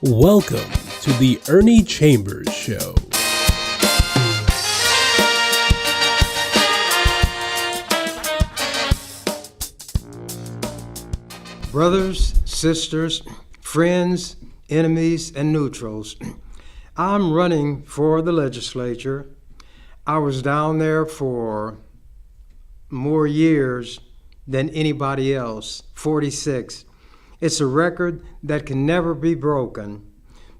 Welcome to the Ernie Chambers Show. Brothers, sisters, friends, enemies, and neutrals, I'm running for the legislature. I was down there for more years than anybody else, 46. It's a record that can never be broken.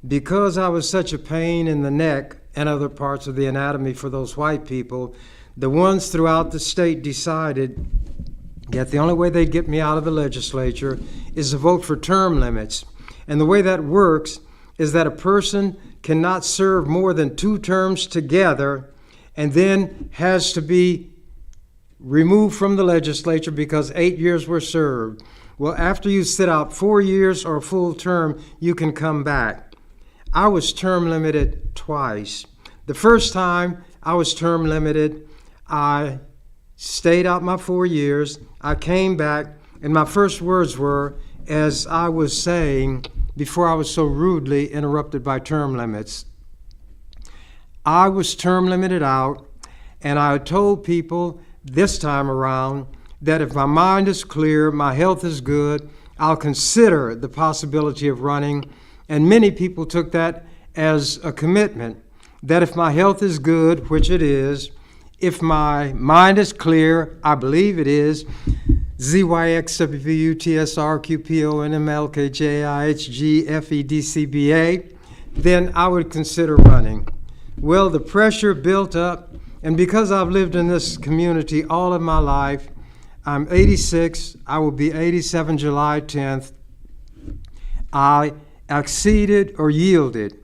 Because I was such a pain in the neck and other parts of the anatomy for those white people, the ones throughout the state decided that the only way they'd get me out of the legislature is to vote for term limits. And the way that works is that a person cannot serve more than 2 terms together and then has to be removed from the legislature because 8 years were served. Well, after you sit out 4 years or a full term, you can come back. I was term limited twice. The first time I was term limited, I stayed out my 4 years. I came back, and my first words were, as I was saying before I was so rudely interrupted by term limits, I was term limited out, and I told people this time around that if my mind is clear, my health is good, I'll consider the possibility of running. And many people took that as a commitment, that if my health is good, which it is, if my mind is clear, I believe it is, ZYXWUTSRQPONMLKJIHGFEDCBA, then I would consider running. Well, the pressure built up, and because I've lived in this community all of my life, I'm 86, I will be 87 July 10th, I acceded or yielded,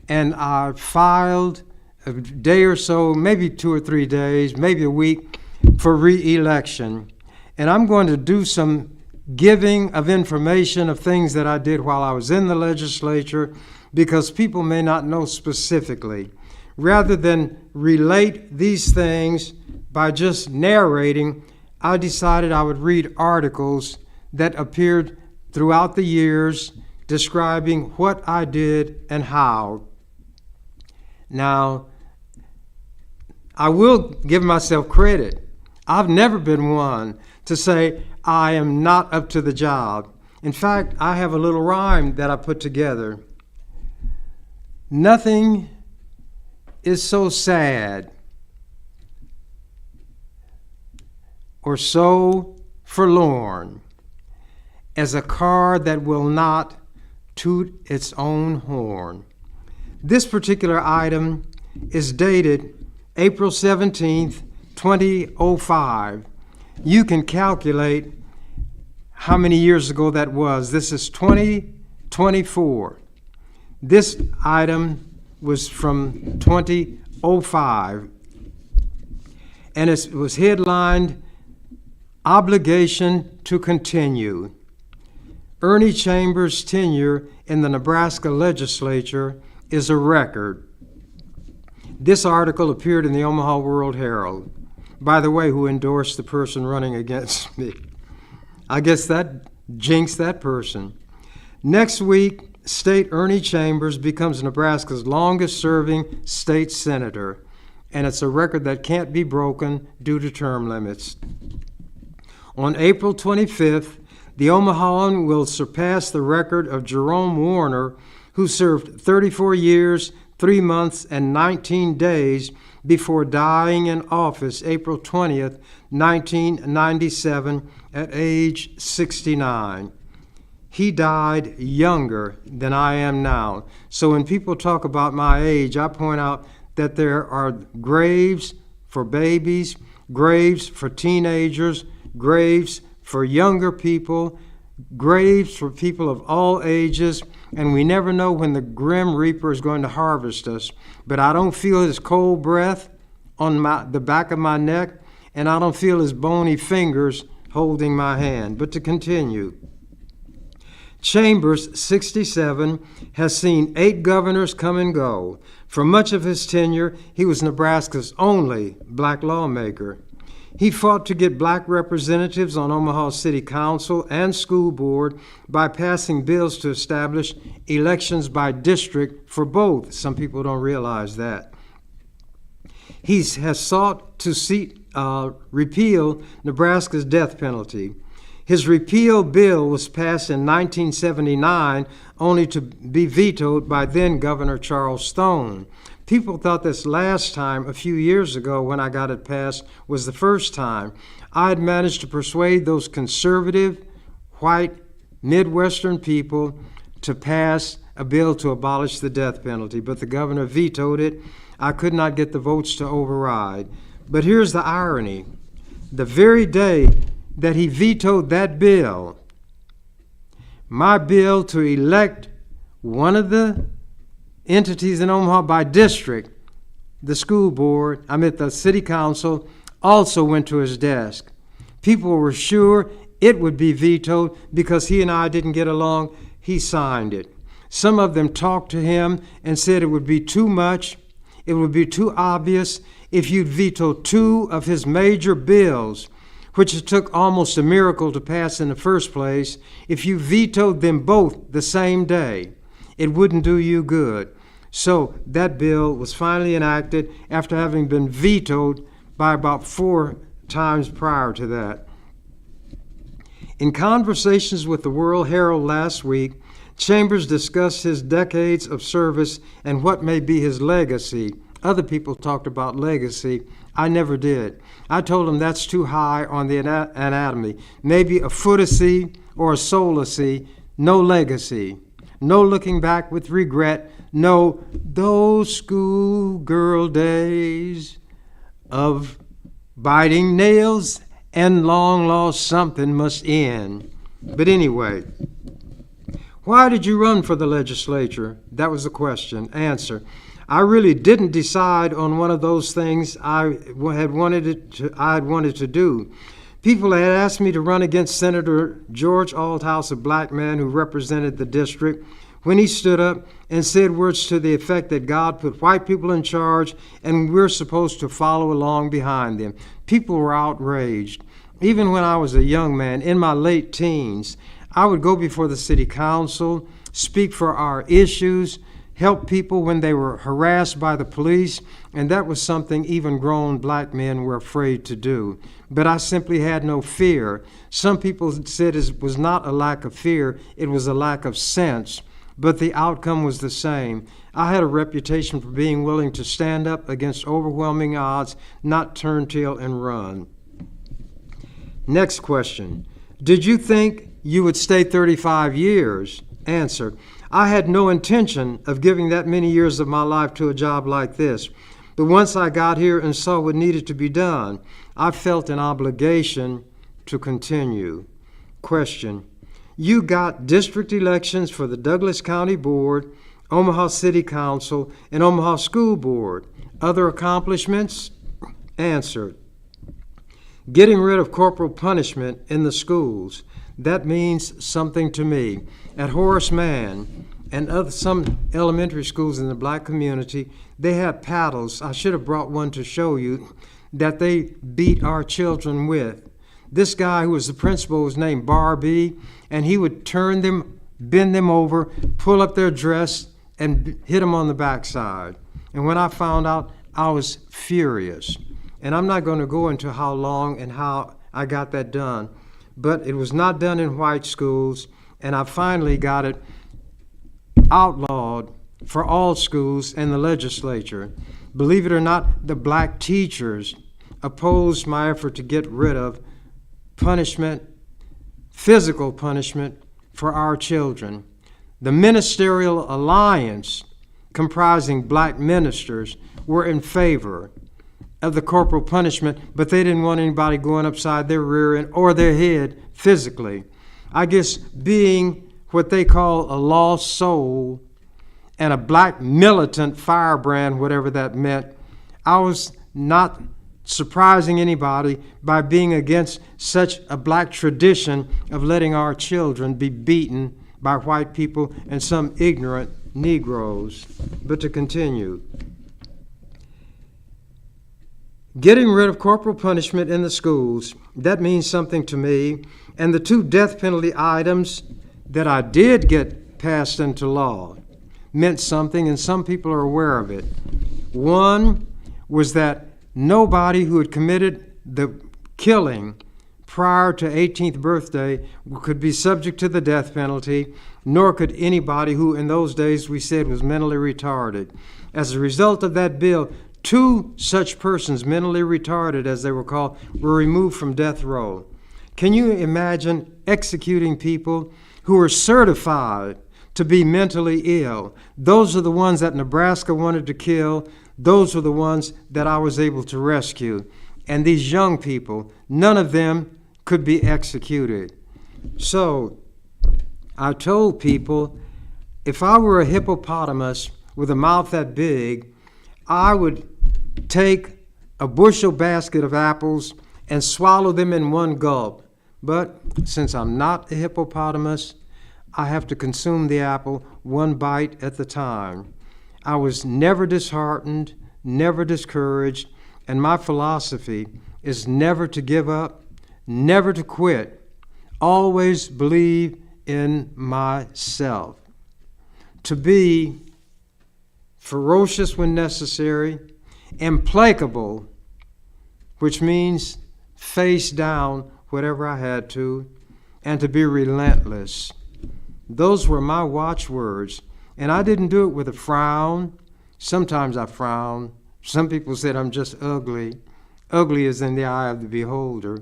and I filed a day or so, maybe 2 or 3 days, maybe a week, for re-election. And I'm going to do some giving of information of things that I did while I was in the legislature, because people may not know specifically. Rather than relate these things by just narrating, I decided I would read articles that appeared throughout the years describing what I did and how. Now, I will give myself credit. I've never been one to say I am not up to the job. In fact, I have a little rhyme that I put together. Nothing is so sad or so forlorn as a car that will not toot its own horn. This particular item is dated April 17th, 2005. You can calculate how many years ago that was. This is 2024. This item was from 2005, and it was headlined, Obligation to Continue. Ernie Chambers' tenure in the Nebraska legislature is a record. This article appeared in the Omaha World Herald. By the way, who endorsed the person running against me? I guess that jinxed that person. Next week, State Ernie Chambers becomes Nebraska's longest-serving state senator, and it's a record that can't be broken due to term limits. On April 25th, the Omahaan will surpass the record of Jerome Warner, who served 34 years, 3 months, and 19 days before dying in office April 20th, 1997, at age 69. He died younger than I am now. So when people talk about my age, I point out that there are graves for babies, graves for teenagers, graves for younger people, graves for people of all ages, and we never know when the Grim Reaper is going to harvest us. But I don't feel his cold breath on the back of my neck, and I don't feel his bony fingers holding my hand. But to continue, Chambers, 67, has seen 8 governors come and go. For much of his tenure, he was Nebraska's only black lawmaker. He fought to get black representatives on Omaha City Council and school board by passing bills to establish elections by district for both. Some people don't realize that. He has sought to repeal Nebraska's death penalty. His repeal bill was passed in 1979, only to be vetoed by then Governor Charles Stone. People thought this last time, a few years ago when I got it passed, was the first time. I had managed to persuade those conservative, white, Midwestern people to pass a bill to abolish the death penalty, but the governor vetoed it. I could not get the votes to override. But here's the irony. The very day that he vetoed that bill, my bill to elect one of the entities in Omaha by district, the the city council, also went to his desk. People were sure it would be vetoed because he and I didn't get along. He signed it. Some of them talked to him and said it would be too much, it would be too obvious if you'd veto two of his major bills, which it took almost a miracle to pass in the first place. If you vetoed them both the same day, it wouldn't do you good. So that bill was finally enacted after having been vetoed by about 4 times prior to that. In conversations with the World Herald last week, Chambers discussed his decades of service and what may be his legacy. Other people talked about legacy. I never did. I told him that's too high on the anatomy. Maybe a footacy or a soulacy, no legacy. No looking back with regret. No, those schoolgirl days of biting nails and long lost something must end. But anyway, why did you run for the legislature? That was the question. Answer: I really didn't decide on one of those things I had wanted to do. People had asked me to run against Senator George Althouse, a black man who represented the district, when he stood up and said words to the effect that God put white people in charge and we're supposed to follow along behind them. People were outraged. Even when I was a young man, in my late teens, I would go before the city council, speak for our issues, help people when they were harassed by the police, and that was something even grown black men were afraid to do. But I simply had no fear. Some people said it was not a lack of fear, it was a lack of sense, but the outcome was the same. I had a reputation for being willing to stand up against overwhelming odds, not turn tail and run. Next question. Did you think you would stay 35 years? Answer: I had no intention of giving that many years of my life to a job like this. But once I got here and saw what needed to be done, I felt an obligation to continue. Question: You got district elections for the Douglas County Board, Omaha City Council, and Omaha School Board. Other accomplishments? Answer: Getting rid of corporal punishment in the schools. That means something to me. At Horace Mann and some elementary schools in the black community, they had paddles. I should have brought one to show you that they beat our children with. This guy who was the principal was named Barbie, and he would turn them, bend them over, pull up their dress, and hit them on the backside. And when I found out, I was furious. And I'm not going to go into how long and how I got that done, but it was not done in white schools, and I finally got it outlawed for all schools in the legislature. Believe it or not, the black teachers opposed my effort to get rid of punishment, physical punishment for our children. The Ministerial Alliance, comprising black ministers, were in favor of the corporal punishment, but they didn't want anybody going upside their rear end or their head physically. I guess being what they call a lost soul and a black militant firebrand, whatever that meant, I was not surprising anybody by being against such a black tradition of letting our children be beaten by white people and some ignorant Negroes. But to continue, Getting rid of corporal punishment in the schools, that means something to me. And the 2 death penalty items that I did get passed into law meant something, and some people are aware of it. One was that nobody who had committed the killing prior to 18th birthday could be subject to the death penalty, nor could anybody who in those days we said was mentally retarded. As a result of that bill, 2 such persons, mentally retarded as they were called, were removed from death row. Can you imagine executing people who are certified to be mentally ill? Those are the ones that Nebraska wanted to kill. Those are the ones that I was able to rescue. And these young people, none of them could be executed. So I told people, if I were a hippopotamus with a mouth that big, I would take a bushel basket of apples and swallow them in one gulp. But since I'm not a hippopotamus, I have to consume the apple one bite at the time. I was never disheartened, never discouraged, and my philosophy is never to give up, never to quit, always believe in myself. To be ferocious when necessary, implacable, which means face down whatever I had to, and to be relentless. Those were my watchwords, and I didn't do it with a frown. Sometimes I frown. Some people said I'm just ugly. Ugly is in the eye of the beholder.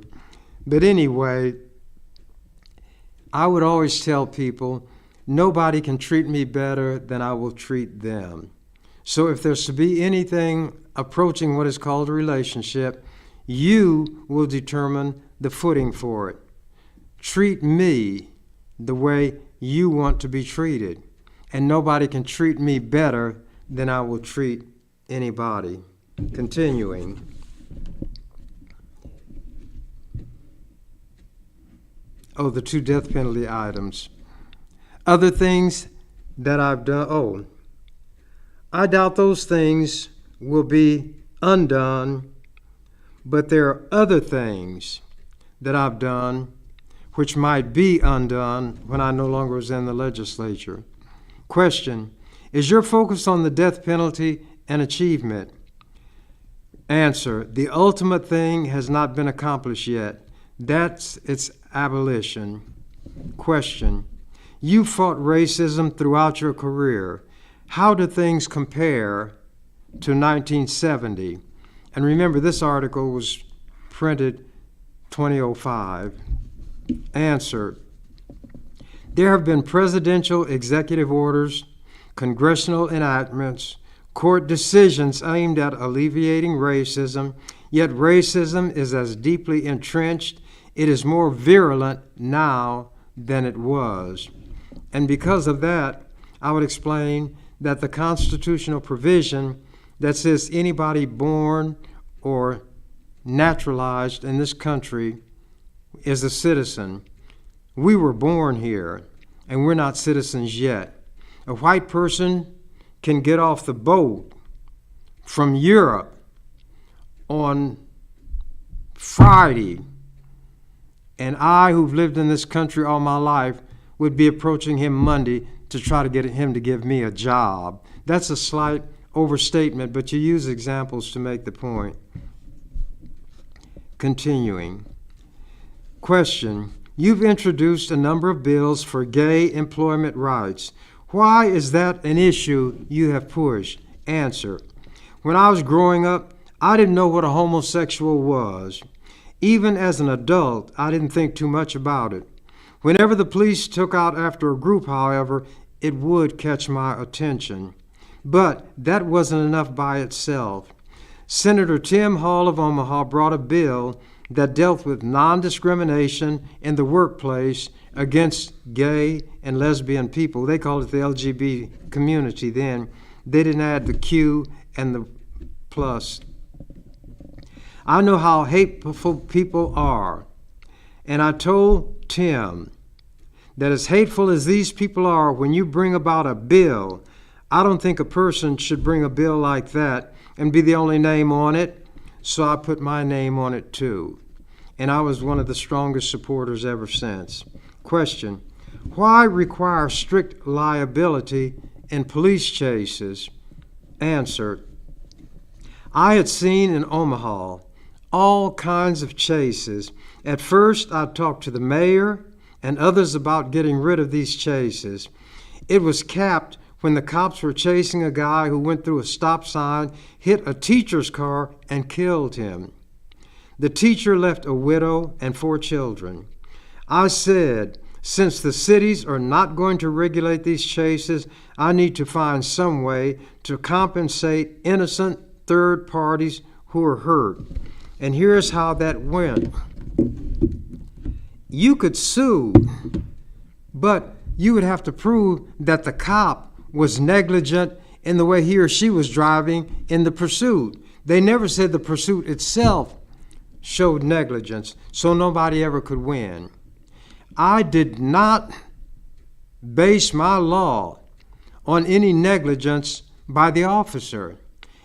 But anyway, I would always tell people, nobody can treat me better than I will treat them. So if there's to be anything approaching what is called a relationship, you will determine the footing for it. Treat me the way you want to be treated, and nobody can treat me better than I will treat anybody. Continuing. Oh, the 2 death penalty items. Other things that I've done. I doubt those things will be undone, but there are other things that I've done which might be undone when I no longer was in the legislature. Question: is your focus on the death penalty an achievement? Answer: the ultimate thing has not been accomplished yet. That's its abolition. Question: you fought racism throughout your career. How do things compare to 1970? And remember, this article was printed 2005. Answer: there have been presidential executive orders, congressional enactments, court decisions aimed at alleviating racism, yet racism is as deeply entrenched, it is more virulent now than it was. And because of that, I would explain that the constitutional provision that says anybody born or naturalized in this country is a citizen. We were born here, and we're not citizens yet. A white person can get off the boat from Europe on Friday, and I, who've lived in this country all my life, would be approaching him Monday to try to get him to give me a job. That's a slight overstatement, but you use examples to make the point. Continuing. Question: you've introduced a number of bills for gay employment rights. Why is that an issue you have pushed? Answer: when I was growing up, I didn't know what a homosexual was. Even as an adult, I didn't think too much about it. Whenever the police took out after a group, however, it would catch my attention. But that wasn't enough by itself. Senator Tim Hall of Omaha brought a bill that dealt with non-discrimination in the workplace against gay and lesbian people. They called it the LGBT community then. They didn't add the Q and the plus. I know how hateful people are, and I told Tim that as hateful as these people are, when you bring about a bill, I don't think a person should bring a bill like that and be the only name on it. so I put my name on it too. And I was one of the strongest supporters ever since. Question: why require strict liability in police chases? Answer: I had seen in Omaha all kinds of chases. At first, I talked to the mayor and others about getting rid of these chases. It was capped when the cops were chasing a guy who went through a stop sign, hit a teacher's car, and killed him. The teacher left a widow and 4 children. I said, since the cities are not going to regulate these chases, I need to find some way to compensate innocent third parties who are hurt. And here's how that went. You could sue, but you would have to prove that the cop was negligent in the way he or she was driving in the pursuit. They never said the pursuit itself showed negligence, so nobody ever could win. I did not base my law on any negligence by the officer.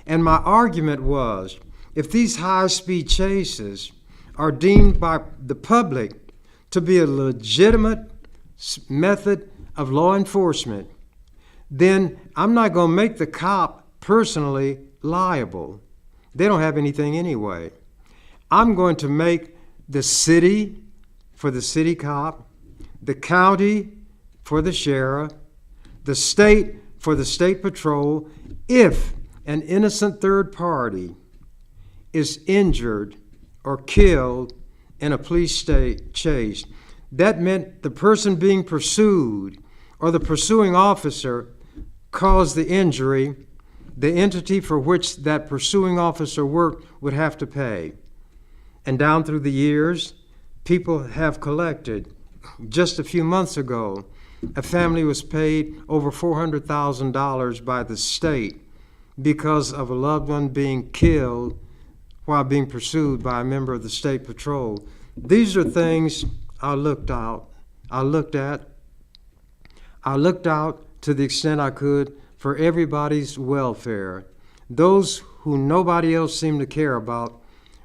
And my argument was, if these high-speed chases are deemed by the public to be a legitimate method of law enforcement, then I'm not going to make the cop personally liable. They don't have anything anyway. I'm going to make the city for the city cop, the county for the sheriff, the state for the state patrol. If an innocent third party is injured or killed in a police chase, that meant the person being pursued or the pursuing officer caused the injury. The entity for which that pursuing officer worked would have to pay. And down through the years, people have collected. Just a few months ago, a family was paid over $400,000 by the state because of a loved one being killed while being pursued by a member of the state patrol. These are things I looked at. I looked out to the extent I could for everybody's welfare. Those who nobody else seemed to care about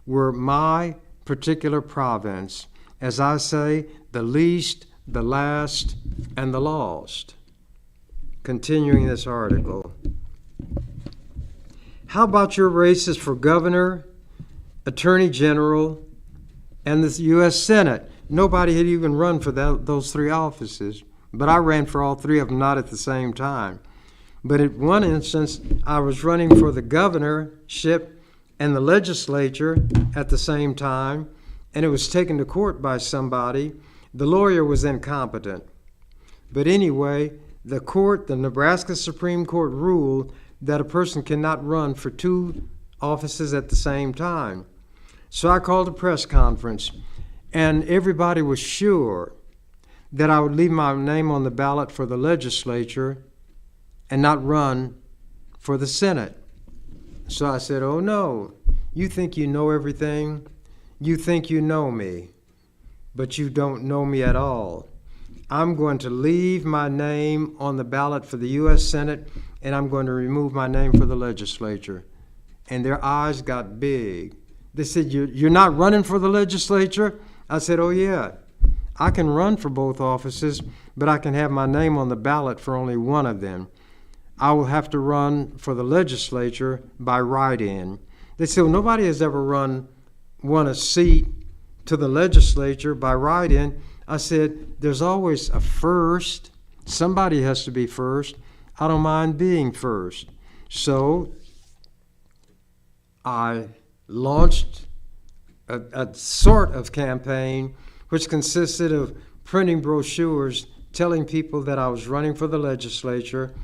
were my particular province. As I say, the least, the last, and the lost. Continuing this article. How about your races for governor, attorney general, and the U.S. Senate? Nobody had even run for those 3 offices, but I ran for all 3 of them, not at the same time. But in one instance, I was running for the governorship and the legislature at the same time, and it was taken to court by somebody. The lawyer was incompetent. But anyway, the Nebraska Supreme Court ruled that a person cannot run for 2 offices at the same time. So I called a press conference, and everybody was sure that I would leave my name on the ballot for the legislature and not run for the Senate. So I said, oh no, you think you know everything? You think you know me, but you don't know me at all. I'm going to leave my name on the ballot for the U.S. Senate, and I'm going to remove my name for the legislature. And their eyes got big. They said, you're not running for the legislature? I said, oh yeah, I can run for both offices, but I can have my name on the ballot for only one of them. I will have to run for the legislature by write-in. They said, well, nobody has ever won a seat to the legislature by write-in. I said, there's always a first. Somebody has to be first. I don't mind being first. So I launched a sort of campaign which consisted of printing brochures telling people that I was running for the legislature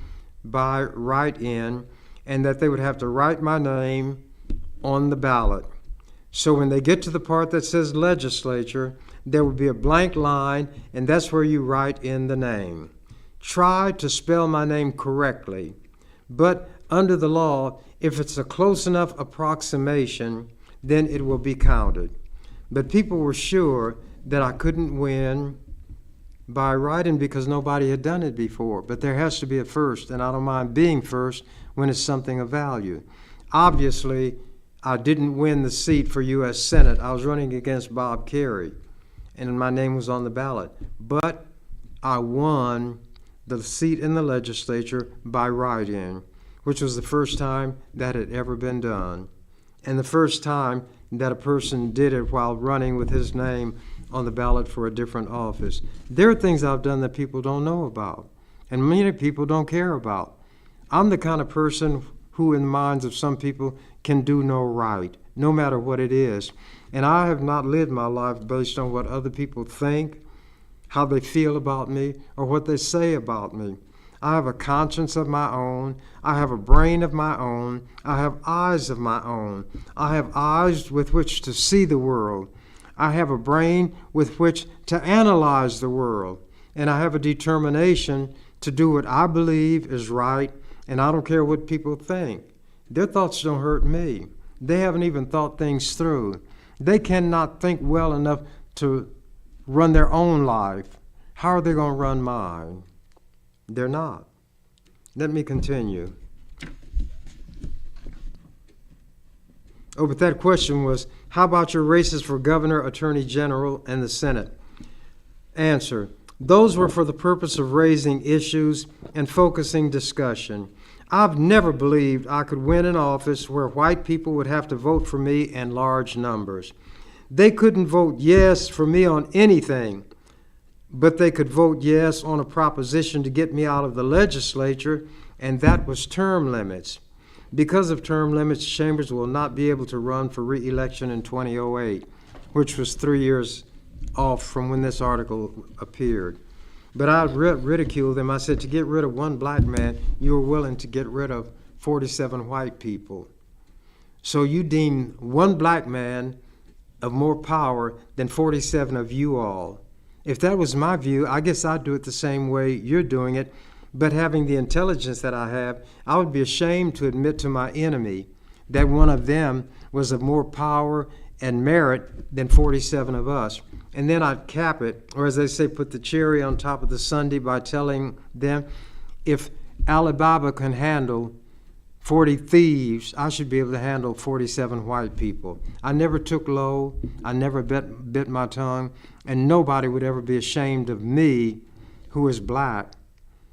by write-in and that they would have to write my name on the ballot. So when they get to the part that says legislature, there would be a blank line, and that's where you write in the name. Try to spell my name correctly, but under the law, if it's a close enough approximation, then it will be counted. But people were sure that I couldn't win by writing because nobody had done it before. But there has to be a first, and I don't mind being first when it's something of value. Obviously, I didn't win the seat for U.S. Senate. I was running against Bob Kerrey, and my name was on the ballot. But I won the seat in the legislature by write-in, which was the first time that had ever been done, and the first time that a person did it while running with his name on the ballot for a different office. There are things I've done that people don't know about, and many people don't care about. I'm the kind of person who, in the minds of some people, can do no right, no matter what it is. And I have not lived my life based on what other people think, how they feel about me, or what they say about me. I have a conscience of my own. I have a brain of my own. I have eyes of my own. I have eyes with which to see the world. I have a brain with which to analyze the world. And I have a determination to do what I believe is right, and I don't care what people think. Their thoughts don't hurt me. They haven't even thought things through. They cannot think well enough to run their own life. How are they going to run mine? They're not. Let me continue. Oh, but that question was, how about your races for governor, attorney general, and the Senate? Answer, those were for the purpose of raising issues and focusing discussion. I've never believed I could win an office where white people would have to vote for me in large numbers. They couldn't vote yes for me on anything, but they could vote yes on a proposition to get me out of the legislature, and that was term limits. Because of term limits, Chambers will not be able to run for re-election in 2008, which was 3 years off from when this article appeared. But I ridiculed them. I said, to get rid of one black man, you were willing to get rid of 47 white people. So you deem one black man of more power than 47 of you all. If that was my view, I guess I'd do it the same way you're doing it. But having the intelligence that I have, I would be ashamed to admit to my enemy that one of them was of more power and merit than 47 of us. And then I'd cap it, or as they say, put the cherry on top of the sundae by telling them, if Alibaba can handle 40 thieves, I should be able to handle 47 white people. I never took low, I never bit my tongue, and nobody would ever be ashamed of me, who is black,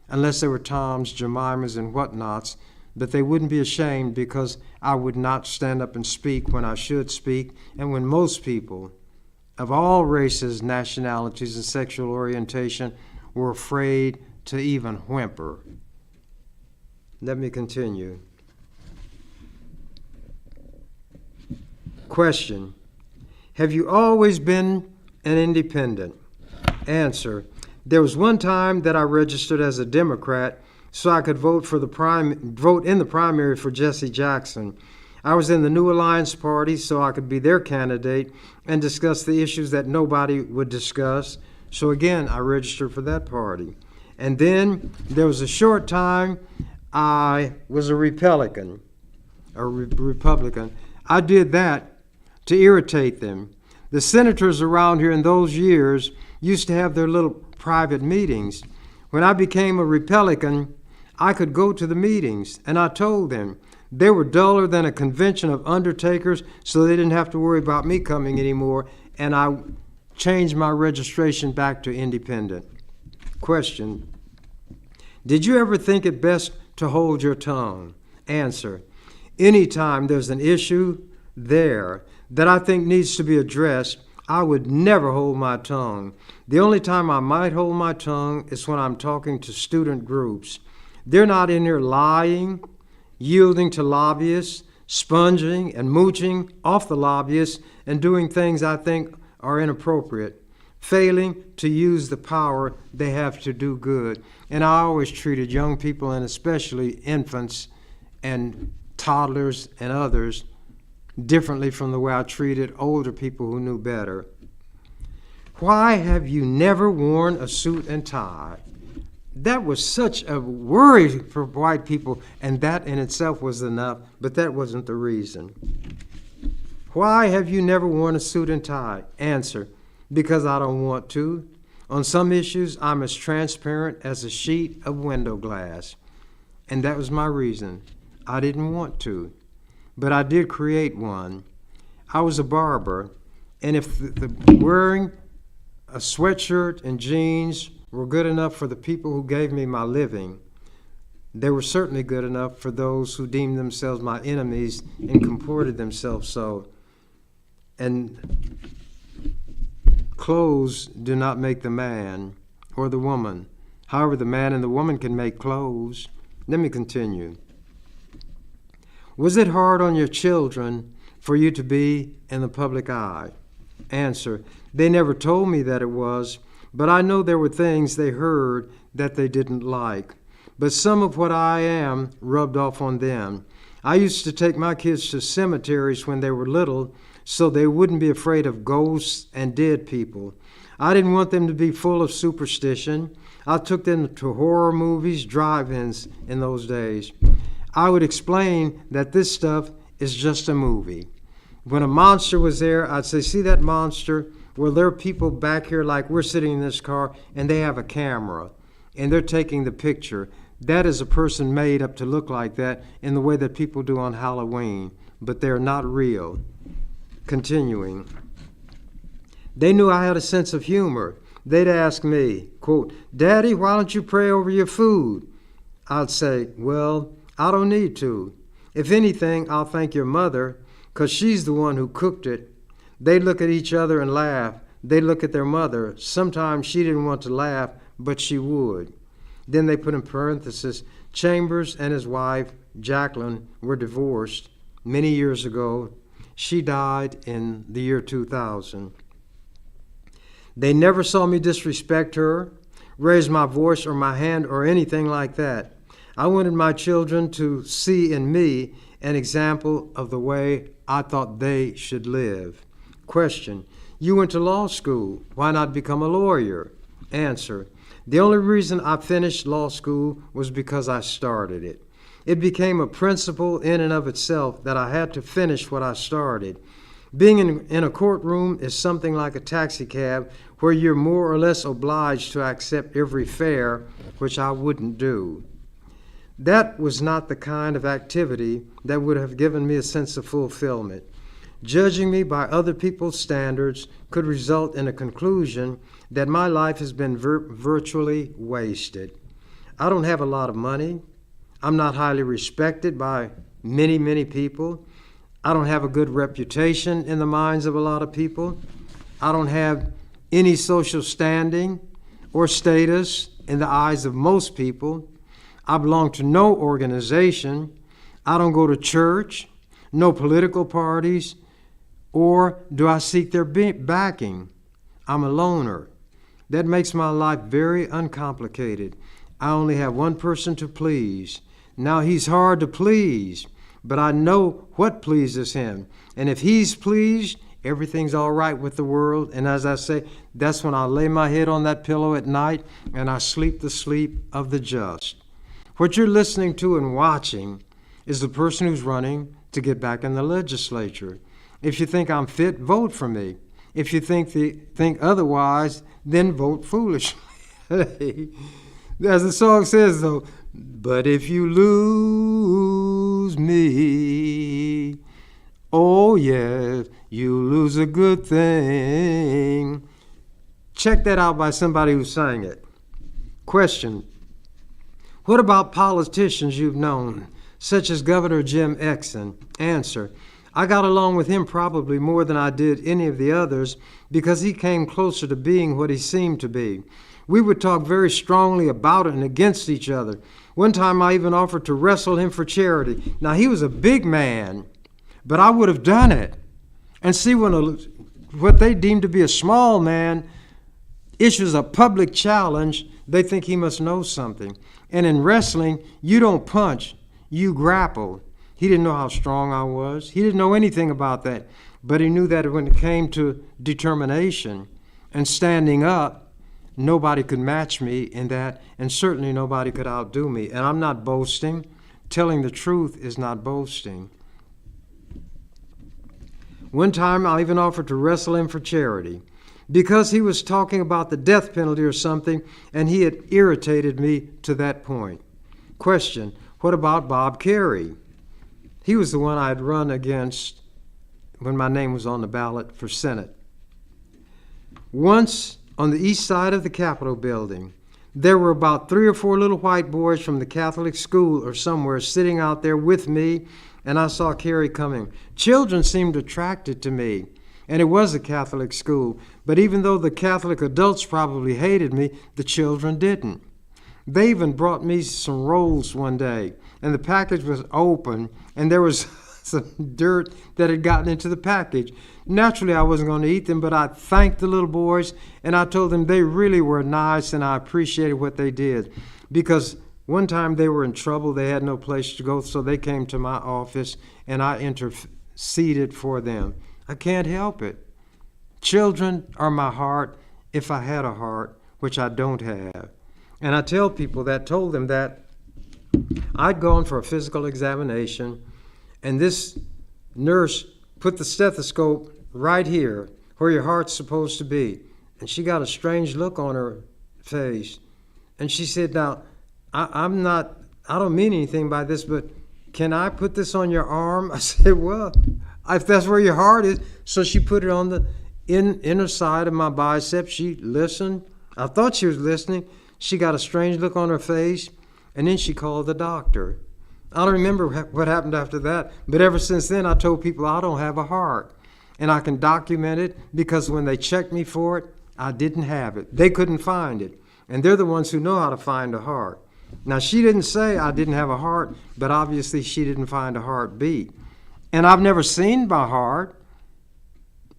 unless they were Toms, Jemimas, and whatnots, but they wouldn't be ashamed because I would not stand up and speak when I should speak, and when most people of all races, nationalities, and sexual orientation were afraid to even whimper. Let me continue. Question, have you always been an independent? Answer, there was one time that I registered as a Democrat so I could vote in the primary for Jesse Jackson. I was in the New Alliance Party so I could be their candidate and discuss the issues that nobody would discuss. So again, I registered for that party. And then there was a short time I was a Republican. I did that to irritate them. The senators around here in those years used to have their little private meetings. When I became a Republican, I could go to the meetings, and I told them they were duller than a convention of undertakers, so they didn't have to worry about me coming anymore, and I changed my registration back to independent. Question, did you ever think it best to hold your tongue? Answer, anytime there's an issue there that I think needs to be addressed, I would never hold my tongue. The only time I might hold my tongue is when I'm talking to student groups. They're not in here lying, yielding to lobbyists, sponging and mooching off the lobbyists, and doing things I think are inappropriate, failing to use the power they have to do good. And I always treated young people, and especially infants and toddlers and others, differently from the way I treated older people who knew better. Why have you never worn a suit and tie? That was such a worry for white people, and that in itself was enough, but that wasn't the reason. Why have you never worn a suit and tie? Answer, because I don't want to. On some issues, I'm as transparent as a sheet of window glass, and that was my reason. I didn't want to. but I did create one. I was a barber, and if wearing a sweatshirt and jeans were good enough for the people who gave me my living, they were certainly good enough for those who deemed themselves my enemies and comported themselves so. And clothes do not make the man or the woman. However, the man and the woman can make clothes. Let me continue. Was it hard on your children for you to be in the public eye? Answer: they never told me that it was, but I know there were things they heard that they didn't like. But some of what I am rubbed off on them. I used to take my kids to cemeteries when they were little so they wouldn't be afraid of ghosts and dead people. I didn't want them to be full of superstition. I took them to horror movies, drive-ins in those days. I would explain that this stuff is just a movie. When a monster was there, I'd say, see that monster? Well, there are people back here like we're sitting in this car, and they have a camera, and they're taking the picture. That is a person made up to look like that in the way that people do on Halloween, but they're not real. Continuing. They knew I had a sense of humor. They'd ask me, quote, Daddy, why don't you pray over your food? I'd say, well, I don't need to. If anything, I'll thank your mother, 'cause she's the one who cooked it. They'd look at each other and laugh. They'd look at their mother. Sometimes she didn't want to laugh, but she would. Then they put in parentheses, Chambers and his wife, Jacqueline, were divorced many years ago. She died in the year 2000. They never saw me disrespect her, raise my voice or my hand or anything like that. I wanted my children to see in me an example of the way I thought they should live. Question: you went to law school. Why not become a lawyer? Answer: the only reason I finished law school was because I started it. It became a principle in and of itself that I had to finish what I started. Being in a courtroom is something like a taxi cab where you're more or less obliged to accept every fare, which I wouldn't do. That was not the kind of activity that would have given me a sense of fulfillment. Judging me by other people's standards could result in a conclusion that my life has been virtually wasted. I don't have a lot of money. I'm not highly respected by many people. I don't have a good reputation in the minds of a lot of people. I don't have any social standing or status in the eyes of most people. I belong to no organization. I don't go to church, no political parties, or do I seek their backing. I'm a loner. That makes my life very uncomplicated. I only have one person to please. Now, he's hard to please, but I know what pleases him. And if he's pleased, everything's all right with the world. And as I say, that's when I lay my head on that pillow at night and I sleep the sleep of the just. What you're listening to and watching is the person who's running to get back in the legislature. If you think I'm fit, vote for me. If you think otherwise, then vote foolishly. As the song says, though, but if you lose me, oh yes, you lose a good thing. Check that out by somebody who sang it. Question: what about politicians you've known, such as Governor Jim Exon? Answer: I got along with him probably more than I did any of the others because he came closer to being what he seemed to be. We would talk very strongly about it and against each other. One time I even offered to wrestle him for charity. Now, he was a big man, but I would have done it. And see, when what they deem to be a small man issues a public challenge, they think he must know something. And in wrestling, you don't punch, you grapple. He didn't know how strong I was. He didn't know anything about that. But he knew that when it came to determination and standing up, nobody could match me in that, and certainly nobody could outdo me. And I'm not boasting. Telling the truth is not boasting. One time I even offered to wrestle him for charity because he was talking about the death penalty or something, and he had irritated me to that point. Question: what about Bob Kerrey? He was the one I'd run against when my name was on the ballot for Senate. Once on the east side of the Capitol building, there were about 3 or 4 little white boys from the Catholic school or somewhere sitting out there with me, and I saw Carrie coming. Children seemed attracted to me, and it was a Catholic school, but even though the Catholic adults probably hated me, the children didn't. They even brought me some rolls one day, and the package was open, and there was some dirt that had gotten into the package. Naturally, I wasn't going to eat them, but I thanked the little boys, and I told them they really were nice, and I appreciated what they did. Because one time they were in trouble, they had no place to go, so they came to my office, and I interceded for them. I can't help it. Children are my heart if I had a heart, which I don't have. And I tell people that, told them that I'd gone for a physical examination, and this nurse put the stethoscope right here where your heart's supposed to be. And she got a strange look on her face. And she said, now, I don't mean anything by this, but can I put this on your arm? I said, well, if that's where your heart is. So she put it on the inner side of my bicep. She listened. I thought she was listening. She got a strange look on her face, and then she called the doctor. I don't remember what happened after that, but ever since then I told people I don't have a heart. And I can document it because when they checked me for it, I didn't have it. They couldn't find it. And they're the ones who know how to find a heart. Now, she didn't say I didn't have a heart, but obviously she didn't find a heartbeat. And I've never seen my heart.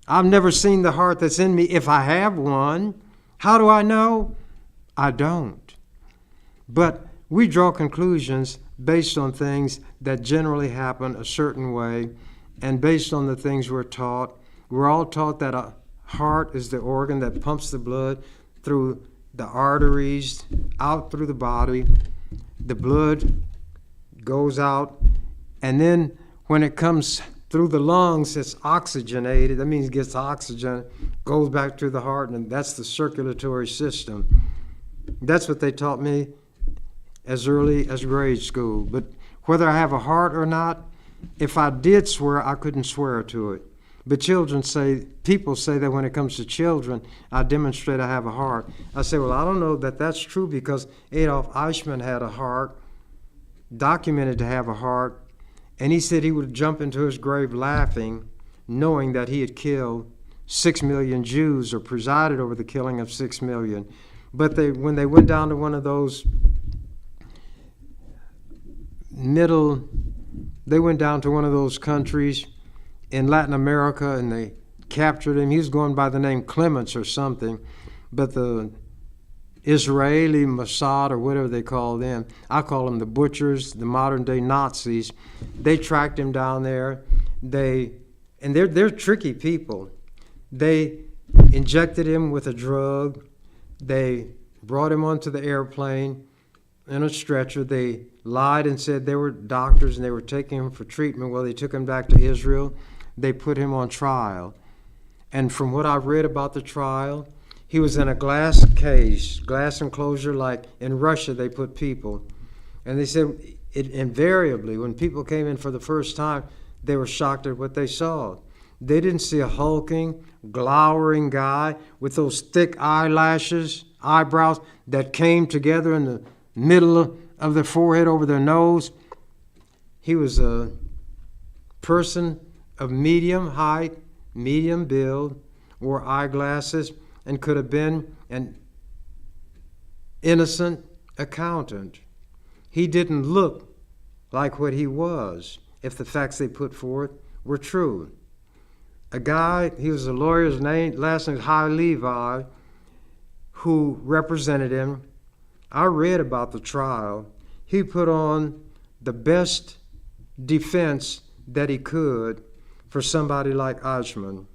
I've never seen the heart that's in me if I have one. How do I know? I don't. But we draw conclusions based on things that generally happen a certain way and based on the things we're taught. We're all taught that a heart is the organ that pumps the blood through the arteries, out through the body. The blood goes out, and then when it comes through the lungs, it's oxygenated. That means it gets oxygen, goes back to the heart, and that's the circulatory system. That's what they taught me as early as grade school. But whether I have a heart or not, if I did swear, I couldn't swear to it. But people say that when it comes to children, I demonstrate I have a heart. I say, well, I don't know that that's true because Adolf Eichmann had a heart, documented to have a heart, and he said he would jump into his grave laughing, knowing that he had killed 6 million Jews or presided over the killing of 6 million. But when they went down to one of those countries in Latin America, and they captured him. He was going by the name Clements or something, but the Israeli Mossad, or whatever they call them, I call them the butchers, the modern day Nazis. They tracked him down there. They're tricky people. They injected him with a drug. They brought him onto the airplane in a stretcher. They lied and said they were doctors and they were taking him for treatment. Well, they took him back to Israel. They put him on trial. And from what I've read about the trial, he was in a glass case, glass enclosure, like in Russia they put people. And they said invariably, when people came in for the first time, they were shocked at what they saw. They didn't see a hulking, glowering guy with those thick eyebrows that came together in the middle of their forehead over their nose. He was a person of medium height, medium build, wore eyeglasses, and could have been an innocent accountant. He didn't look like what he was if the facts they put forth were true. A guy, he was a lawyer's name, last name was High Levi, who represented him. I read about the trial. He put on the best defense that he could for somebody like Eichmann.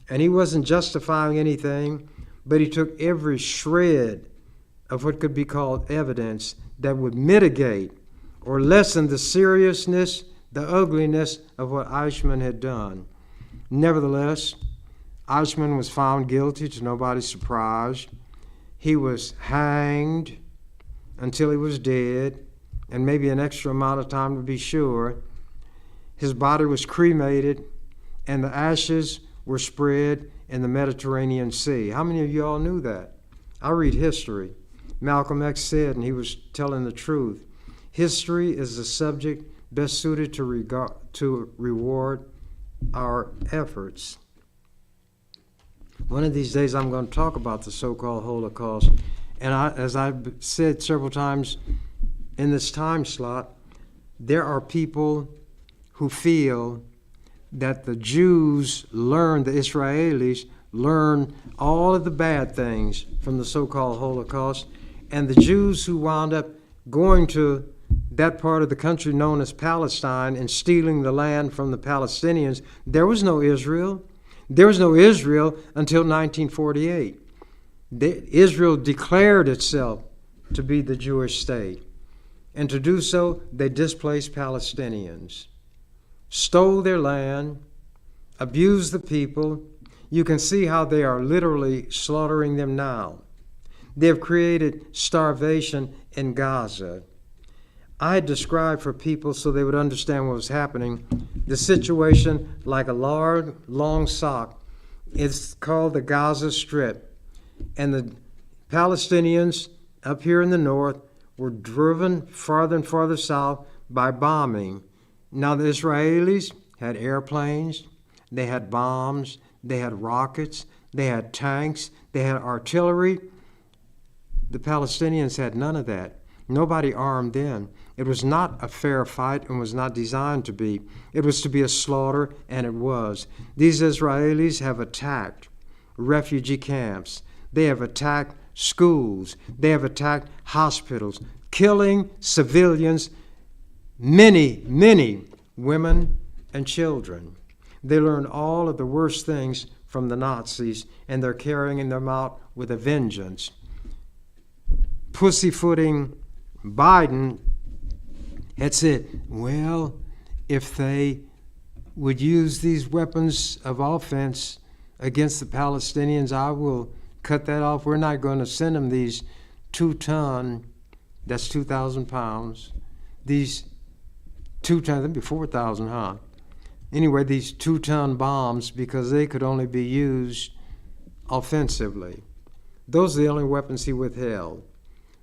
And he wasn't justifying anything, but he took every shred of what could be called evidence that would mitigate or lessen the seriousness, the ugliness of what Eichmann had done. Nevertheless, Eichmann was found guilty to nobody's surprise. He was hanged until he was dead, and maybe an extra amount of time to be sure. his body was cremated, and the ashes were spread in the Mediterranean Sea. How many of you all knew that? I read history. Malcolm X said, and he was telling the truth, history is the subject best suited to reward our efforts. One of these days I'm going to talk about the so-called Holocaust. And as I've said several times in this time slot, there are people who feel that the Jews the Israelis learned all of the bad things from the so-called Holocaust, and the Jews who wound up going to that part of the country known as Palestine and stealing the land from the Palestinians, there was no Israel. There was no Israel until 1948. Israel declared itself to be the Jewish state. And to do so, they displaced Palestinians, stole their land, abused the people. You can see how they are literally slaughtering them now. They have created starvation in Gaza. I described for people so they would understand what was happening the situation like a large, long sock. It's called the Gaza Strip. And the Palestinians up here in the north were driven farther and farther south by bombing. Now the Israelis had airplanes, they had bombs, they had rockets, they had tanks, they had artillery. The Palestinians had none of that. Nobody armed them. It was not a fair fight and was not designed to be. It was to be a slaughter, and it was. These Israelis have attacked refugee camps. They have attacked schools. They have attacked hospitals, killing civilians, many, many women and children. They learned all of the worst things from the Nazis, and they're carrying them out with a vengeance. Pussyfooting Biden had said, well, if they would use these weapons of offense against the Palestinians, I will cut that off. We're not going to send them these 2-ton, that's 2,000 pounds, these 2-ton, that'd be 4,000, huh? Anyway, these 2-ton bombs, because they could only be used offensively. Those are the only weapons he withheld.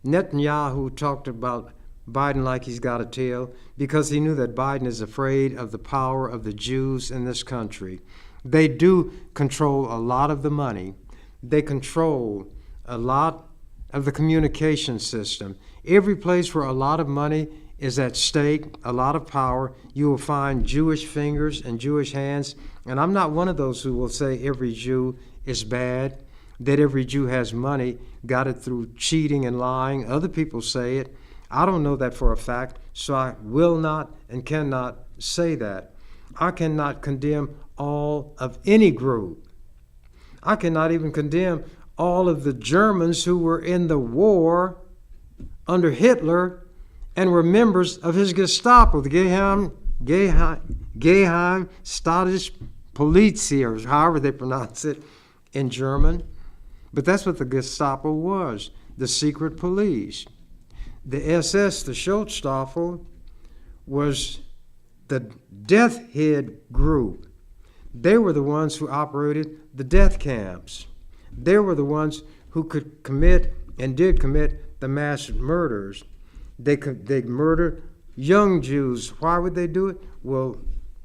Netanyahu talked about Biden like he's got a tail because he knew that Biden is afraid of the power of the Jews in this country. They do control a lot of the money. They control a lot of the communication system. Every place where a lot of money is at stake, a lot of power, you will find Jewish fingers and Jewish hands. And I'm not one of those who will say every Jew is bad, that every Jew has money, got it through cheating and lying. Other people say it. I don't know that for a fact, so I will not and cannot say that. I cannot condemn all of any group. I cannot even condemn all of the Germans who were in the war under Hitler and were members of his Gestapo, the Geheim Staatspolizei, or however they pronounce it in German. But that's what the Gestapo was, the secret police. The SS, the Schutzstaffel, was the death head group. They were the ones who operated the death camps. They were the ones who could commit and did commit the mass murders. They murdered young Jews. Why would they do it? Well,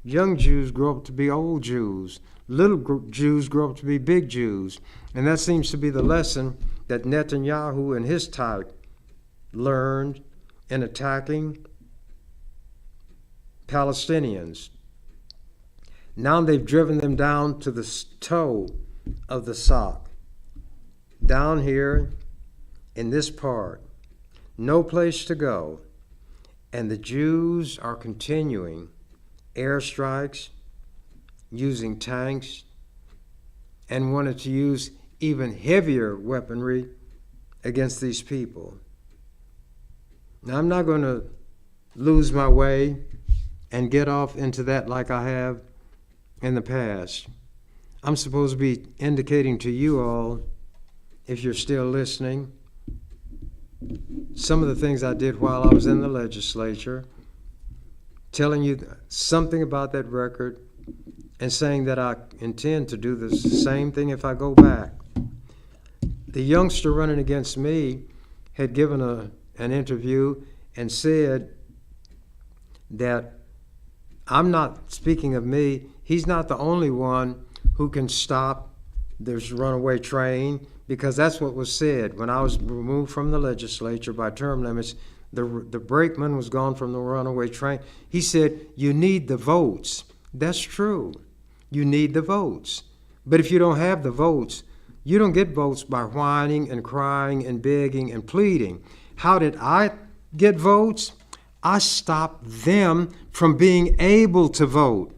young Jews grow up to be old Jews. Little Jews grow up to be big Jews. And that seems to be the lesson that Netanyahu and his type learned in attacking Palestinians. Now they've driven them down to the toe of the sock. Down here in this part, no place to go. And the Jews are continuing airstrikes, using tanks, and wanted to use even heavier weaponry against these people. Now, I'm not going to lose my way and get off into that like I have in the past. I'm supposed to be indicating to you all, if you're still listening, some of the things I did while I was in the legislature telling you something about that record and saying that I intend to do the same thing if I go back. The youngster running against me had given an interview and said that I'm not speaking of me. He's not the only one who can stop this runaway train, because that's what was said. When I was removed from the legislature by term limits, the brakeman was gone from the runaway train. He said, you need the votes. That's true. You need the votes. But if you don't have the votes, you don't get votes by whining and crying and begging and pleading. How did I get votes? I stopped them from being able to vote.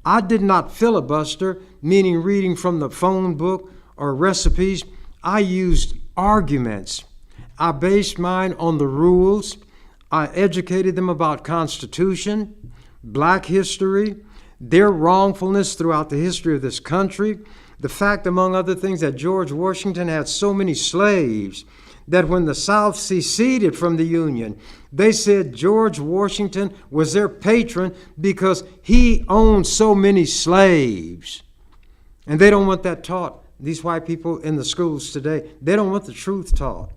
I did not filibuster, meaning reading from the phone book or recipes. I used arguments. I based mine on the rules. I educated them about Constitution, Black history, their wrongfulness throughout the history of this country, the fact, among other things, that George Washington had so many slaves that when the South seceded from the Union, they said George Washington was their patron because he owned so many slaves. And they don't want that taught. These white people in the schools today, they don't want the truth taught.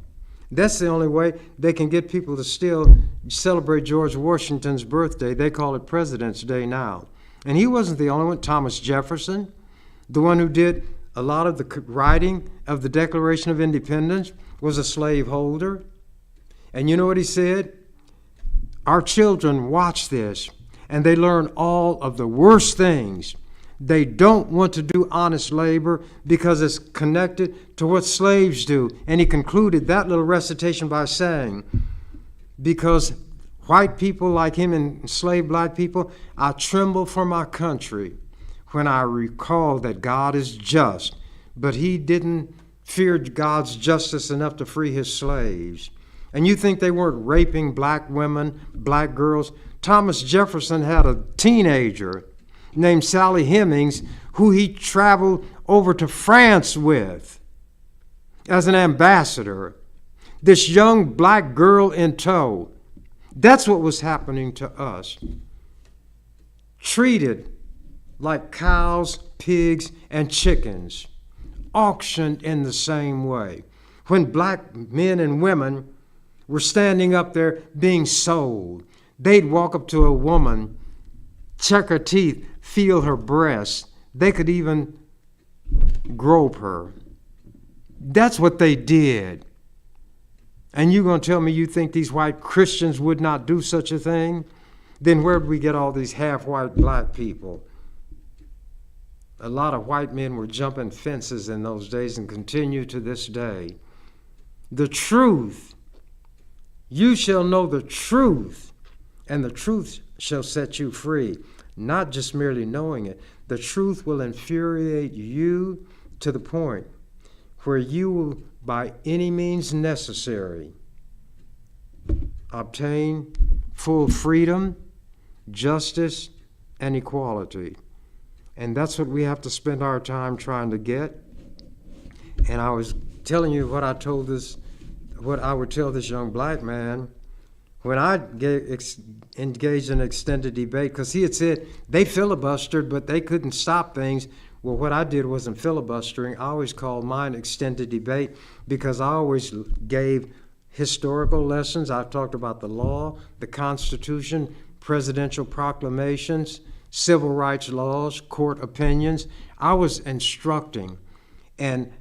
That's the only way they can get people to still celebrate George Washington's birthday. They call it President's Day now. And he wasn't the only one. Thomas Jefferson, the one who did a lot of the writing of the Declaration of Independence, was a slaveholder. And you know what he said? Our children watch this, and they learn all of the worst things. They don't want to do honest labor because it's connected to what slaves do. And he concluded that little recitation by saying, because white people like him and enslaved black people, I tremble for my country when I recall that God is just, but he didn't fear God's justice enough to free his slaves. And you think they weren't raping black women, black girls? Thomas Jefferson had a teenager named Sally Hemings who he traveled over to France with as an ambassador. This young black girl in tow. That's what was happening to us. Treated like cows, pigs, and chickens. Auctioned in the same way. When black men and women were standing up there being sold, they'd walk up to a woman, check her teeth, feel her breasts. They could even grope her. That's what they did. And you're going to tell me you think these white Christians would not do such a thing? Then where did we get all these half-white black people? A lot of white men were jumping fences in those days and continue to this day. The truth. You shall know the truth, and the truth shall set you free. Not just merely knowing it. The truth will infuriate you to the point where you will, by any means necessary, obtain full freedom, justice, and equality. And that's what we have to spend our time trying to get. And I was telling you what I would tell this young black man when I engaged in extended debate, because he had said they filibustered, but they couldn't stop things. Well, what I did wasn't filibustering. I always called mine extended debate because I always gave historical lessons. I've talked about the law, the Constitution, presidential proclamations, civil rights laws, court opinions. I was instructing. And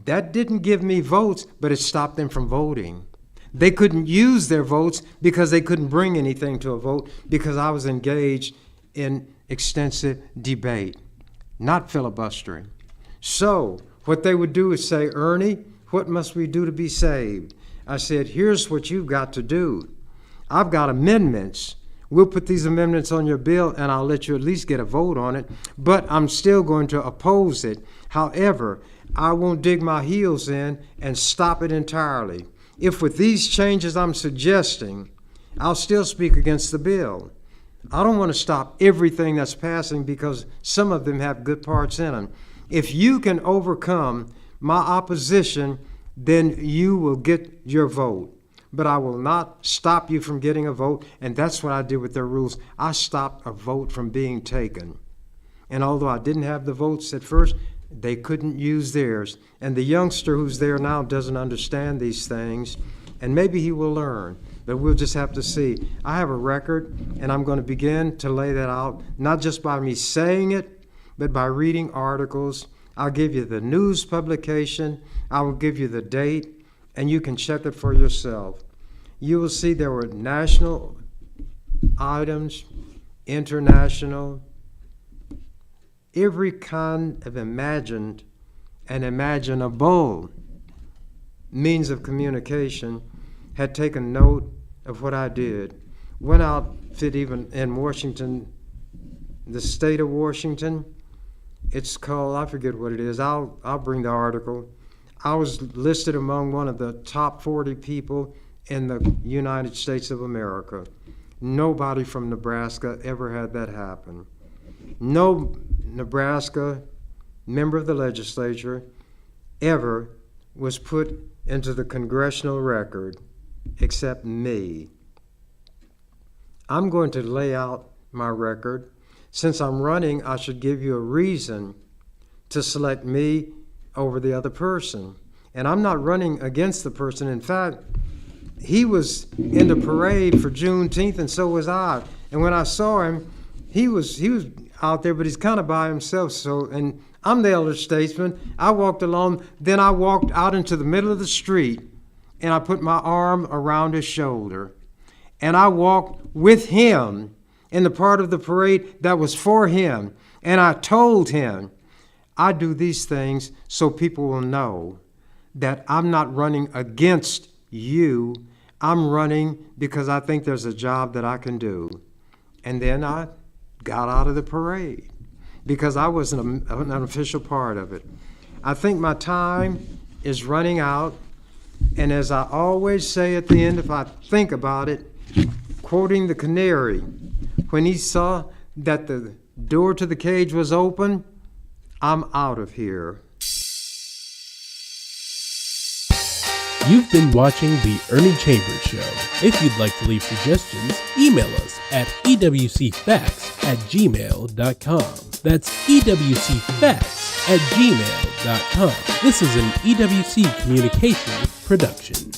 that didn't give me votes, but it stopped them from voting. They couldn't use their votes because they couldn't bring anything to a vote because I was engaged in extensive debate, not filibustering. So what they would do is say, Ernie, what must we do to be saved? I said, here's what you've got to do. I've got amendments. We'll put these amendments on your bill and I'll let you at least get a vote on it, but I'm still going to oppose it. However, I won't dig my heels in and stop it entirely. If with these changes I'm suggesting, I'll still speak against the bill. I don't want to stop everything that's passing because some of them have good parts in them. If you can overcome my opposition, then you will get your vote. but I will not stop you from getting a vote. And that's what I did with their rules. I stopped a vote from being taken. And although I didn't have the votes at first, they couldn't use theirs. And the youngster who's there now doesn't understand these things, and maybe he will learn, but we'll just have to see. I have a record, and I'm going to begin to lay that out, not just by me saying it, but by reading articles. I'll give you the news publication, I will give you the date, and you can check it for yourself. You will see there were national items, international, every kind of imagined and imaginable means of communication had taken note of what I did. One outfit even in Washington, the state of Washington, it's called, I forget what it is, I'll bring the article. I was listed among one of the top 40 people in the United States of America. Nobody from Nebraska ever had that happen. No Nebraska member of the legislature ever was put into the congressional record except me. I'm going to lay out my record. Since I'm running, I should give you a reason to select me over the other person. And I'm not running against the person. In fact, he was in the parade for Juneteenth, and so was I. And when I saw him, he was out there, but he's kind of by himself. So, and I'm the elder statesman. I walked along, then I walked out into the middle of the street, and I put my arm around his shoulder. And I walked with him in the part of the parade that was for him. And I told him, I do these things so people will know that I'm not running against you. I'm running because I think there's a job that I can do. And then I got out of the parade because I wasn't an official part of it. I think my time is running out. And as I always say at the end, if I think about it, quoting the canary, when he saw that the door to the cage was open, I'm out of here. You've been watching The Ernie Chambers Show. If you'd like to leave suggestions, email us at ewcfacts@gmail.com. That's ewcfacts@gmail.com. This is an EWC Communications production.